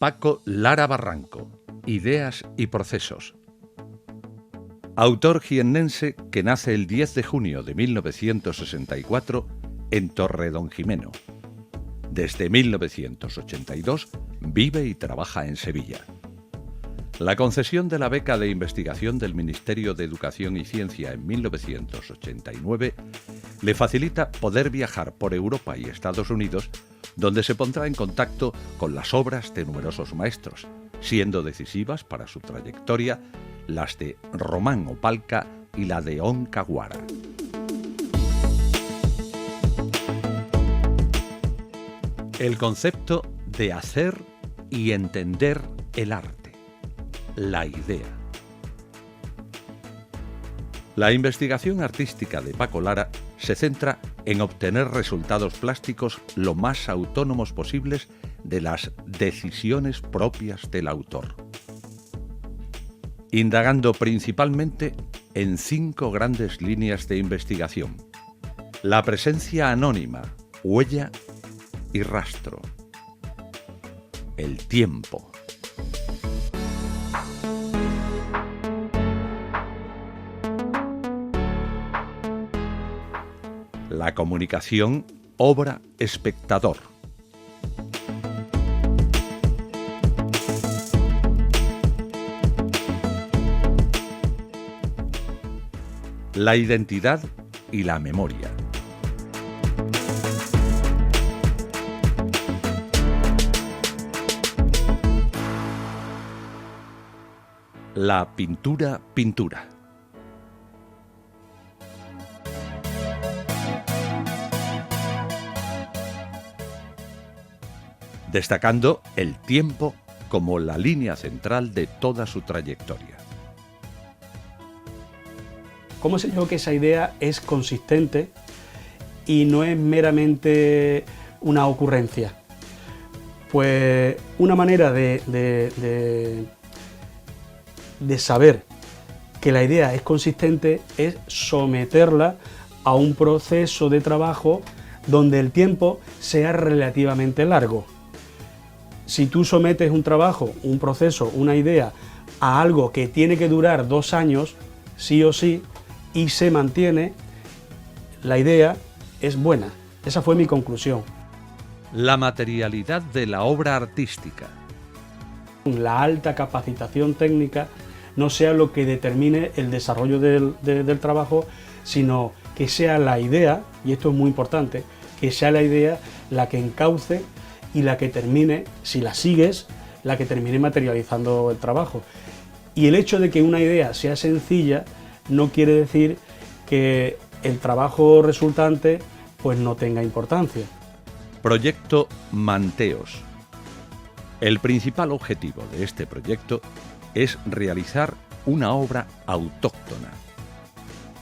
Paco Lara Barranco, Ideas y procesos. Autor jiennense que nace el 10 de junio de 1964 en Torredonjimeno. Desde 1982 vive y trabaja en Sevilla. La concesión de la beca de investigación del Ministerio de Educación y Ciencia en 1989 le facilita poder viajar por Europa y Estados Unidos, donde se pondrá en contacto con las obras de numerosos maestros, siendo decisivas para su trayectoria las de Román Opalka y la de Oncaguara. El concepto de hacer y entender el arte, la idea. La investigación artística de Paco Lara se centra en obtener resultados plásticos lo más autónomos posibles de las decisiones propias del autor, indagando principalmente en 5 grandes líneas de investigación: la presencia anónima, huella y rastro, el tiempo, la comunicación obra-espectador, la identidad y la memoria, la pintura. Destacando el tiempo como la línea central de toda su trayectoria. ¿Cómo sé yo que esa idea es consistente y no es meramente una ocurrencia? Pues una manera de saber que la idea es consistente es someterla a un proceso de trabajo donde el tiempo sea relativamente largo. Si tú sometes un trabajo, un proceso, una idea a algo que tiene que durar 2 años, sí o sí, y se mantiene, la idea es buena. Esa fue mi conclusión. La materialidad de la obra artística. La alta capacitación técnica no sea lo que determine el desarrollo del trabajo, sino que sea la idea, y esto es muy importante, que sea la idea la que encauce y la que termine, si la sigues, la que termine materializando el trabajo. Y el hecho de que una idea sea sencilla no quiere decir que el trabajo resultante pues no tenga importancia. Proyecto Manteos. El principal objetivo de este proyecto es realizar una obra autóctona.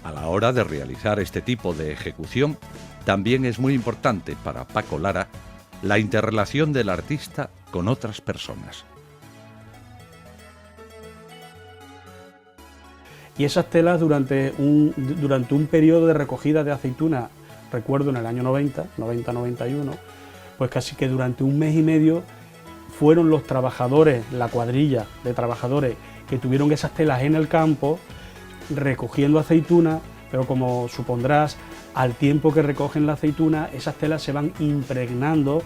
A la hora de realizar este tipo de ejecución, también es muy importante para Paco Lara la interrelación del artista con otras personas. Y esas telas durante un periodo de recogida de aceituna, recuerdo en el año 90-91, pues casi que durante 1 mes y medio fueron los trabajadores, la cuadrilla de trabajadores que tuvieron esas telas en el campo recogiendo aceituna, pero como supondrás, al tiempo que recogen la aceituna, esas telas se van impregnando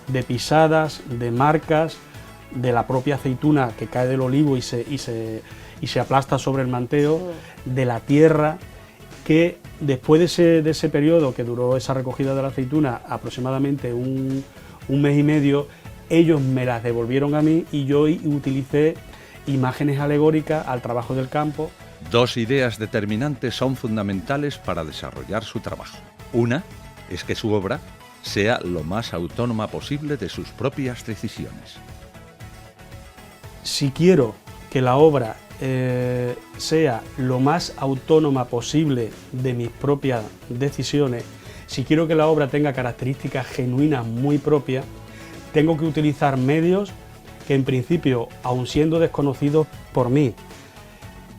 de pisadas, de marcas, de la propia aceituna que cae del olivo y se aplasta sobre el manteo, de la tierra, que después de ese periodo que duró esa recogida de la aceituna, aproximadamente un mes y medio, ellos me las devolvieron a mí y yo utilicé imágenes alegóricas al trabajo del campo. 2 ideas determinantes son fundamentales para desarrollar su trabajo. Una es que su obra sea lo más autónoma posible de sus propias decisiones. Si quiero que la obra sea lo más autónoma posible de mis propias decisiones, si quiero que la obra tenga características genuinas muy propias, tengo que utilizar medios que en principio, aun siendo desconocidos por mí,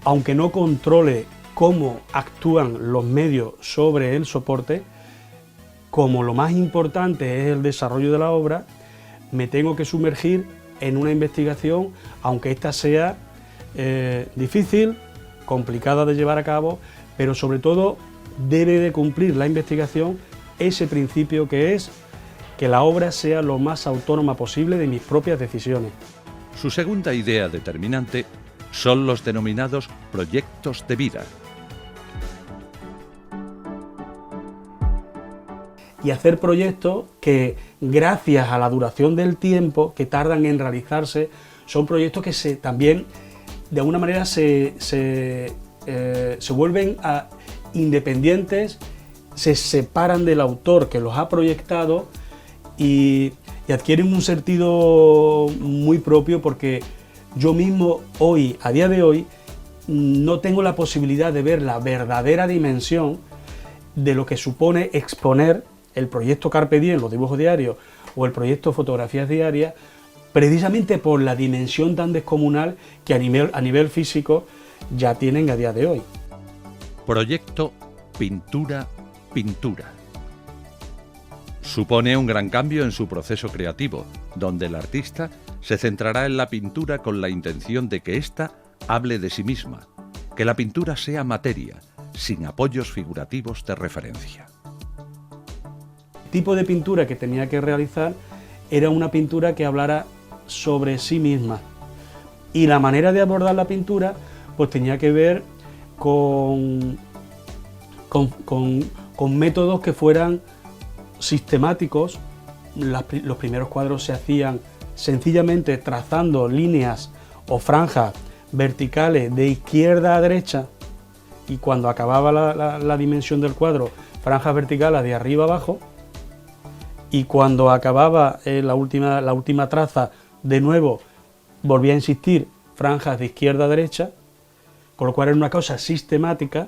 aunque no controle cómo actúan los medios sobre el soporte, como lo más importante es el desarrollo de la obra, me tengo que sumergir en una investigación, aunque ésta sea difícil, complicada de llevar a cabo, pero sobre todo debe de cumplir la investigación ese principio que es que la obra sea lo más autónoma posible de mis propias decisiones. Su segunda idea determinante son los denominados proyectos de vida. Y hacer proyectos que, gracias a la duración del tiempo que tardan en realizarse, son proyectos que también, de alguna manera, se vuelven independientes, se separan del autor que los ha proyectado y adquieren un sentido muy propio, porque yo mismo hoy, a día de hoy, no tengo la posibilidad de ver la verdadera dimensión de lo que supone exponer el proyecto Carpe Diem, los dibujos diarios, o el proyecto Fotografías Diarias, precisamente por la dimensión tan descomunal que a nivel físico ya tienen a día de hoy. Proyecto Pintura, Pintura. Supone un gran cambio en su proceso creativo, donde el artista se centrará en la pintura con la intención de que ésta hable de sí misma, que la pintura sea materia, sin apoyos figurativos de referencia. El tipo de pintura que tenía que realizar era una pintura que hablara sobre sí misma, y la manera de abordar la pintura pues tenía que ver con métodos que fueran sistemáticos. Los primeros cuadros se hacían sencillamente trazando líneas o franjas verticales de izquierda a derecha, y cuando acababa la dimensión del cuadro, franjas verticales de arriba a abajo, y cuando acababa la última traza, de nuevo volvía a insistir, franjas de izquierda a derecha, con lo cual era una cosa sistemática.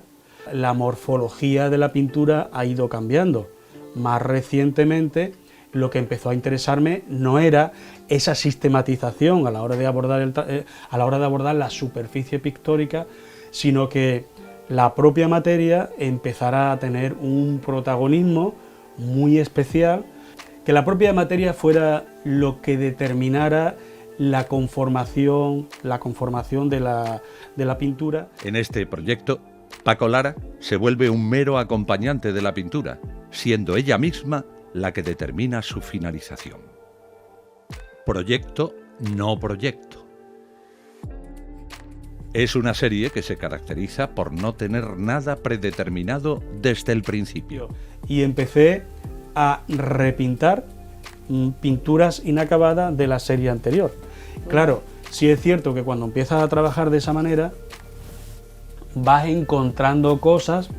La morfología de la pintura ha ido cambiando. Más recientemente, lo que empezó a interesarme no era esa sistematización a la hora de abordar la superficie pictórica, sino que la propia materia empezara a tener un protagonismo muy especial, que la propia materia fuera lo que determinara la conformación de la pintura. En este proyecto, Paco Lara se vuelve un mero acompañante de la pintura, siendo ella misma la que determina su finalización. Proyecto, no proyecto. Es una serie que se caracteriza por no tener nada predeterminado desde el principio. Y empecé a repintar pinturas inacabadas de la serie anterior. Claro, sí es cierto que cuando empiezas a trabajar de esa manera, vas encontrando cosas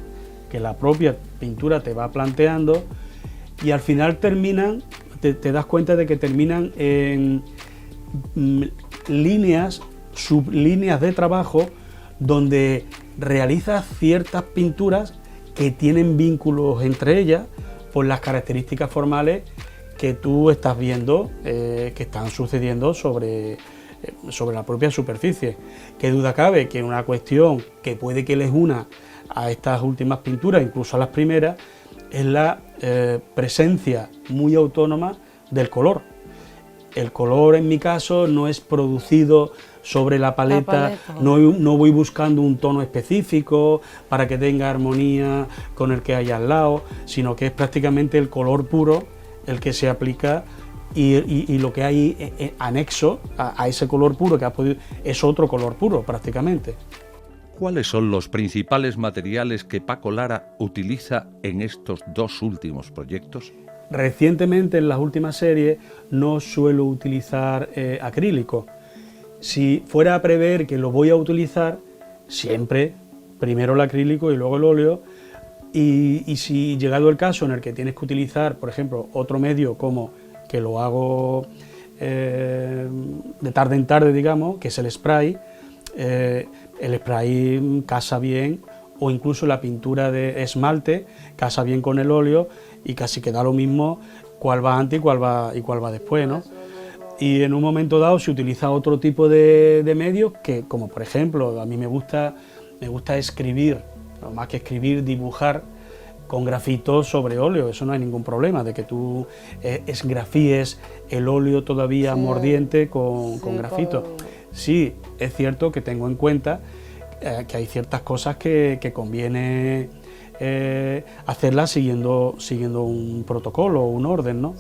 que la propia pintura te va planteando, y al final te das cuenta de que terminan en sublíneas de trabajo, donde realizas ciertas pinturas que tienen vínculos entre ellas por las características formales que tú estás viendo que están sucediendo sobre la propia superficie. Qué duda cabe que una cuestión que puede que les una a estas últimas pinturas, incluso a las primeras, es la presencia muy autónoma del color. El color, en mi caso, no es producido sobre la paleta. No voy buscando un tono específico para que tenga armonía con el que hay al lado, sino que es prácticamente el color puro el que se aplica, y lo que hay anexo a ese color puro que has podido es otro color puro prácticamente. ¿Cuáles son los principales materiales que Paco Lara utiliza en estos dos últimos proyectos? Recientemente, en las últimas series, no suelo utilizar acrílico. Si fuera a prever que lo voy a utilizar, siempre primero el acrílico y luego el óleo, y si llegado el caso en el que tienes que utilizar, por ejemplo, otro medio, como que lo hago de tarde en tarde, digamos, que es el spray casa bien, o incluso la pintura de esmalte casa bien con el óleo, y casi que da lo mismo cuál va antes y cuál va después, ¿no? Y en un momento dado se utiliza otro tipo de medios, que, como por ejemplo, a mí me gusta escribir, no más que escribir, dibujar con grafito sobre óleo, eso no hay ningún problema, de que tú esgrafíes el óleo todavía mordiente con grafito. Sí, es cierto que tengo en cuenta que hay ciertas cosas que conviene hacerlas siguiendo un protocolo o un orden, ¿no?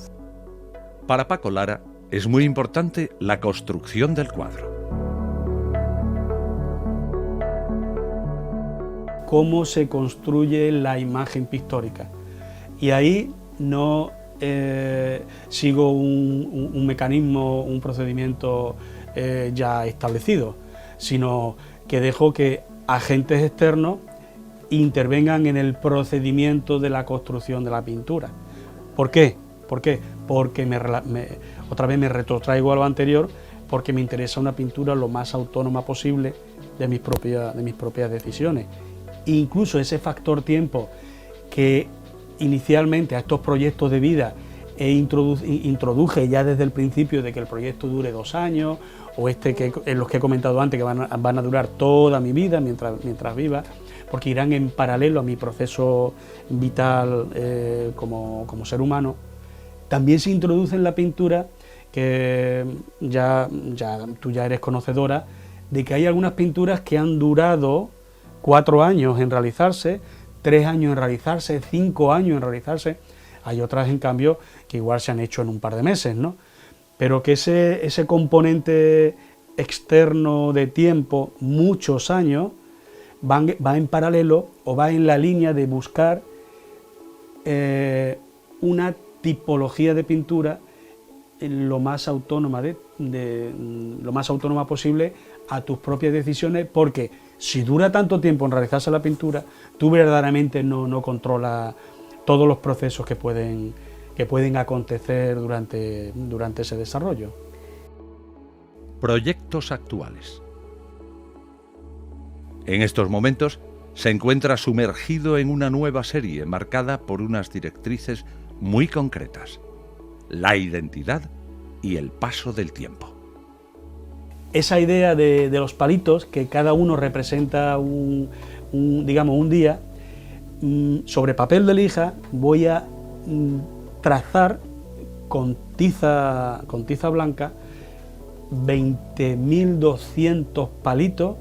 Para Paco Lara es muy importante la construcción del cuadro. Cómo se construye la imagen pictórica. Y ahí no sigo un mecanismo, un procedimiento ya establecido, sino que dejo que agentes externos intervengan en el procedimiento de la construcción de la pintura. ¿Por qué? Porque otra vez me retrotraigo a lo anterior, porque me interesa una pintura lo más autónoma posible de mis propias decisiones. Incluso ese factor tiempo que inicialmente a estos proyectos de vida introduje ya desde el principio, de que el proyecto dure 2 años, o en los que he comentado antes, que van a durar toda mi vida mientras viva, porque irán en paralelo a mi proceso vital como ser humano. También se introduce en la pintura, que tú ya eres conocedora, de que hay algunas pinturas que han durado 4 años en realizarse, 3 años en realizarse, 5 años en realizarse. Hay otras, en cambio, que igual se han hecho en un par de meses, ¿no? Pero que ese componente externo de tiempo, muchos años, va en paralelo o va en la línea de buscar una tipología de pintura lo más autónoma lo más autónoma posible a tus propias decisiones, porque si dura tanto tiempo en realizarse la pintura, tú verdaderamente no controlas todos los procesos que pueden acontecer durante ese desarrollo. Proyectos actuales. En estos momentos se encuentra sumergido en una nueva serie marcada por unas directrices muy concretas: la identidad y el paso del tiempo. Esa idea de los palitos, que cada uno representa digamos, un día, sobre papel de lija voy a trazar con tiza blanca 20.200 palitos,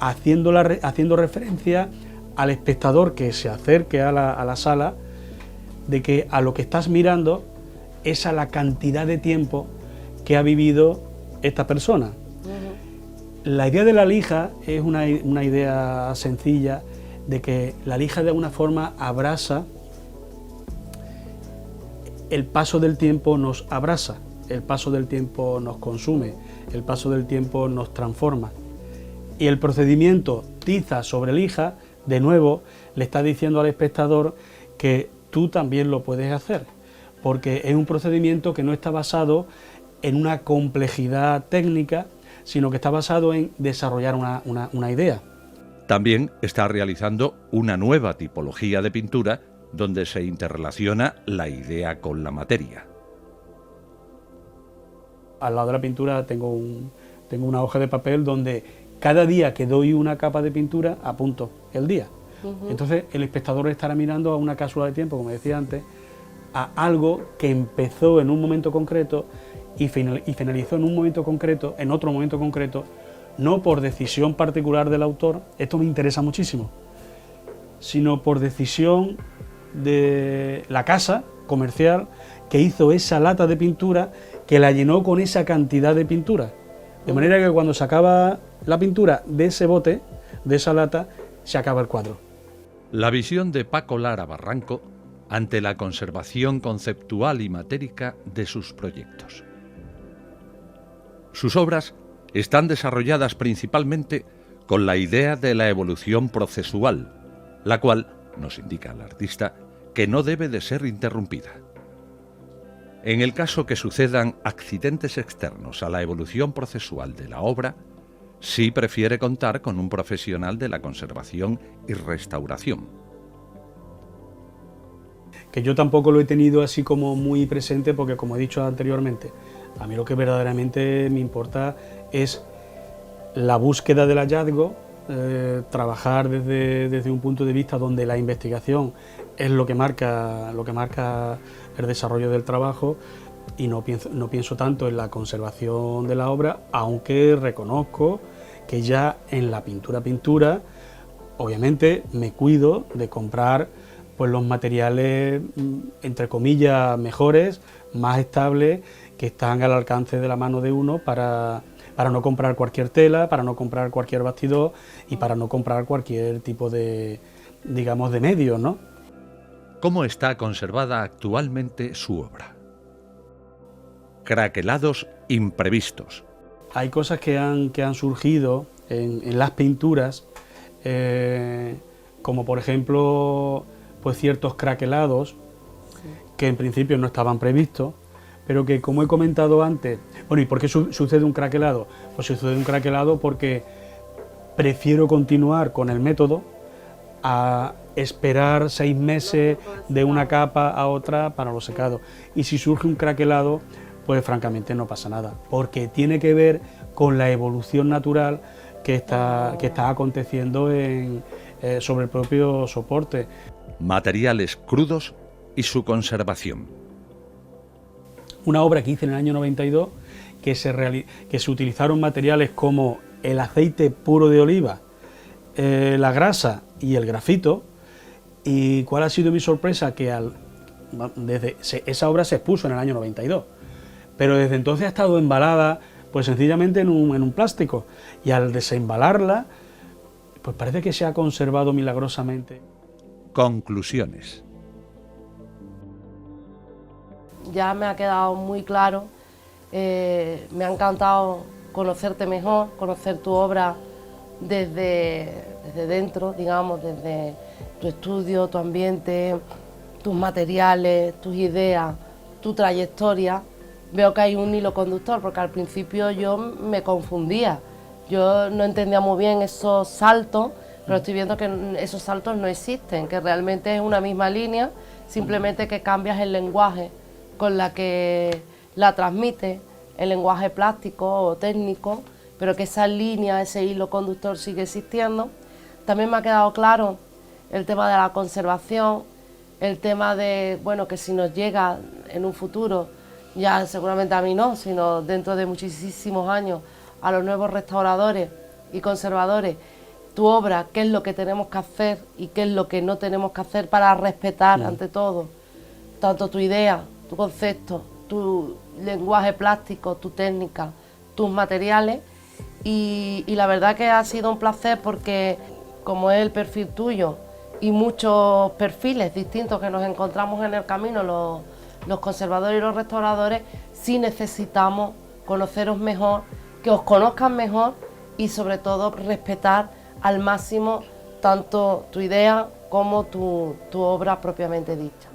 haciendo referencia al espectador que se acerque a la sala, de que a lo que estás mirando es a la cantidad de tiempo que ha vivido esta persona. La idea de la lija es una idea sencilla, de que la lija de alguna forma abrasa, el paso del tiempo nos abrasa, el paso del tiempo nos consume, el paso del tiempo nos transforma. Y el procedimiento tiza sobre lija, de nuevo, le está diciendo al espectador que tú también lo puedes hacer, porque es un procedimiento que no está basado en una complejidad técnica, sino que está basado en desarrollar una idea. También está realizando una nueva tipología de pintura donde se interrelaciona la idea con la materia. Al lado de la pintura tengo una hoja de papel donde cada día que doy una capa de pintura apunto el día. Entonces el espectador estará mirando a una cápsula de tiempo, como decía antes, a algo que empezó en un momento concreto y finalizó en un momento concreto, en otro momento concreto, no por decisión particular del autor, esto me interesa muchísimo, sino por decisión de la casa comercial que hizo esa lata de pintura, que la llenó con esa cantidad de pintura. De manera que cuando se acaba la pintura de ese bote, de esa lata, se acaba el cuadro. La visión de Paco Lara Barranco ante la conservación conceptual y matérica de sus proyectos. Sus obras están desarrolladas principalmente con la idea de la evolución procesual, la cual nos indica el artista que no debe de ser interrumpida. En el caso que sucedan accidentes externos a la evolución procesual de la obra, sí prefiere contar con un profesional de la conservación y restauración. Que yo tampoco lo he tenido así como muy presente, porque, como he dicho anteriormente, a mí lo que verdaderamente me importa es la búsqueda del hallazgo, trabajar desde un punto de vista donde la investigación es lo que marca el desarrollo del trabajo, y no pienso tanto en la conservación de la obra, aunque reconozco que ya en la pintura, obviamente me cuido de comprar pues los materiales, entre comillas, mejores, más estables, que están al alcance de la mano de uno para no comprar cualquier tela, para no comprar cualquier bastidor y para no comprar cualquier tipo de, digamos, de medios, ¿no? ¿Cómo está conservada actualmente su obra? Craquelados imprevistos. Hay cosas que han surgido en las pinturas, como por ejemplo pues ciertos craquelados que en principio no estaban previstos, pero que, como he comentado antes, bueno, ¿y por qué sucede un craquelado? Pues sucede un craquelado porque prefiero continuar con el método a esperar 6 meses de una capa a otra para los secados. Y si surge un craquelado, pues francamente no pasa nada, porque tiene que ver con la evolución natural que está aconteciendo sobre el propio soporte. Materiales crudos y su conservación. Una obra que hice en el año 92, que se utilizaron materiales como el aceite puro de oliva, la grasa y el grafito. ¿Y cuál ha sido mi sorpresa? Que esa obra se expuso en el año 92, pero desde entonces ha estado embalada pues sencillamente en un plástico, y al desembalarla pues parece que se ha conservado milagrosamente. Conclusiones. Ya me ha quedado muy claro, me ha encantado conocerte mejor, conocer tu obra desde dentro, digamos, desde tu estudio, tu ambiente, tus materiales, tus ideas, tu trayectoria. Veo que hay un hilo conductor, porque al principio yo me confundía, yo no entendía muy bien esos saltos, pero estoy viendo que esos saltos no existen, que realmente es una misma línea, simplemente que cambias el lenguaje con la que la transmite, el lenguaje plástico o técnico, pero que esa línea, ese hilo conductor sigue existiendo. También me ha quedado claro el tema de la conservación, el tema de, bueno, que si nos llega en un futuro, ya seguramente a mí no, sino dentro de muchísimos años, a los nuevos restauradores y conservadores, tu obra, qué es lo que tenemos que hacer y qué es lo que no tenemos que hacer para respetar ante todo, tanto tu idea, tu concepto, tu lenguaje plástico, tu técnica, tus materiales. Y la verdad que ha sido un placer, porque como es el perfil tuyo y muchos perfiles distintos que nos encontramos en el camino, los conservadores y los restauradores, sí necesitamos conoceros mejor, que os conozcan mejor y sobre todo respetar al máximo tanto tu idea como tu obra propiamente dicha.